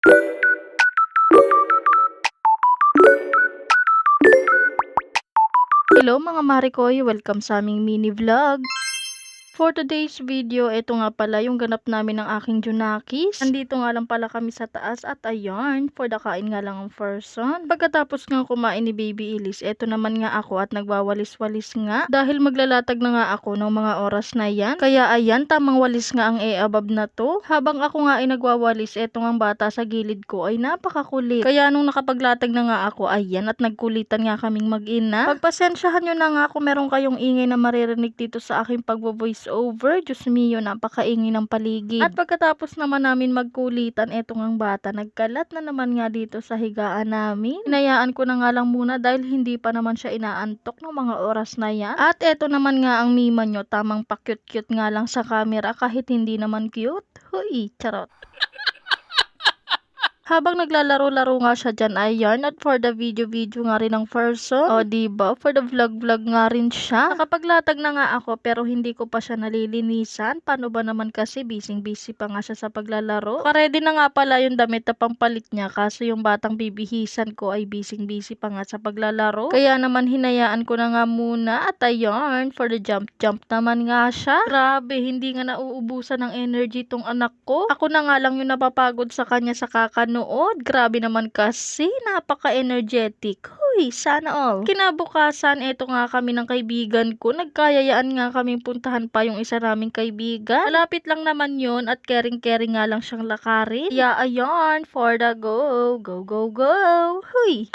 Hello mga Marikoy, welcome sa aming mini vlog. For today's video, ito nga pala yung ganap namin ng aking Junakis. Andito nga lang pala kami sa taas at ayan, for the kain nga lang ang person. Pagkatapos nga kumain ni Baby Elise, ito naman nga ako at nagwawalis-walis nga. Dahil maglalatag na nga ako ng mga oras na yan. Kaya ayan, tamang walis nga ang e-above na to. Habang ako nga ay nagwawalis, ito nga bata sa gilid ko ay napakakulit. Kaya nung nakapaglatag na nga ako, ayan, at nagkulitan nga kaming mag-ina. Pagpasensyahan nyo na nga kung meron kayong ingay na maririnig dito sa aking pagvo-voice over. Diyos mio, napakaingay ng paligid. At pagkatapos naman namin magkulitan, eto ngang bata nagkalat na naman nga dito sa higaan namin. Hinayaan ko na nga lang muna dahil hindi pa naman siya inaantok ng mga oras na yan. At eto naman nga ang mima nyo, tamang pa-cute-cute nga lang sa camera kahit hindi naman cute. Huy, charot. Habang naglalaro-laro nga siya dyan, ayan, at for the video-video nga rin ng person. O, diba? For the vlog-vlog nga rin siya. Nakapaglatag na nga ako, pero hindi ko pa siya nalilinisan. Paano ba naman kasi? Busy-busy pa nga siya sa paglalaro. Ready na nga pala yung damit na pampalit niya, kaso yung batang bibihisan ko ay busy-busy pa nga sa paglalaro. Kaya naman hinayaan ko na nga muna. At ayan, for the jump-jump naman nga siya. Grabe, hindi nga nauubusan ng energy tong anak ko. Ako na nga lang yung napapagod sa kanya sa kakanood. Grabe naman kasi, napaka-energetic. Huy, sana all. Kinabukasan, eto nga kami ng kaibigan ko. Nagkayayaan nga kaming puntahan pa yung isa naming kaibigan. Malapit lang naman yun at kering-kering nga lang siyang lakarin. Kaya ayan, for the go. Go, go, go. Huy.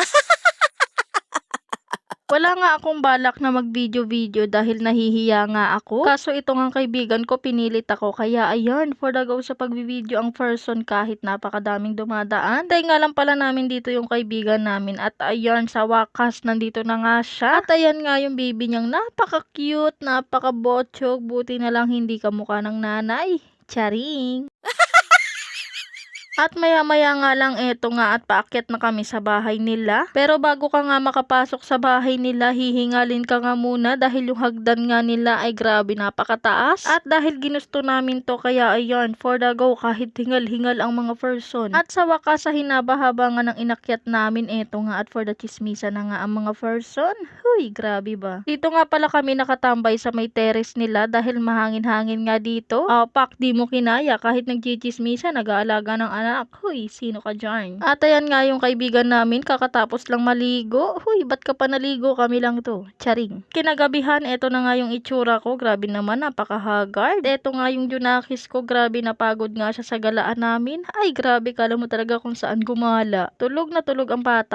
Wala nga akong balak na mag-video-video dahil nahihiya nga ako. Kaso ito nga kaibigan ko, pinilit ako. Kaya ayan, for the go sa pag-video ang person kahit napakadaming dumadaan. Dahil nga lang pala namin dito yung kaibigan namin. At ayan, sa wakas, nandito na nga siya. At ayan nga yung baby niyang napaka-cute, napaka-botchog. Buti na lang hindi kamukha ng nanay. Charing! At maya-maya nga lang eto nga at paakyat na kami sa bahay nila. Pero bago ka nga makapasok sa bahay nila, hihingalin ka nga muna dahil yung hagdan nga nila ay grabe napakataas. At dahil ginusto namin to, kaya ayan, for the go kahit hingal-hingal ang mga person. At sa wakas sa hinaba-haba nga ng inakyat namin, eto nga at for the chismisa na nga ang mga person. Huy, grabe ba? Dito nga pala kami nakatambay sa may terrace nila dahil mahangin-hangin nga dito. Pak, di mo kinaya kahit nagchichismisa, nag-aalaga ng anak. Huy, sino ka dyan? At ayan nga yung kaibigan namin, kakatapos lang maligo. Huy, ba't ka pa naligo? Kami lang to. Charing. Kinagabihan, eto na nga yung itsura ko. Grabe naman, napaka-haggard. Eto nga yung Junakis ko. Grabe, napagod nga siya sa galaan namin. Ay, grabe, kala mo talaga kung saan gumala. Tulog na tulog ang bata.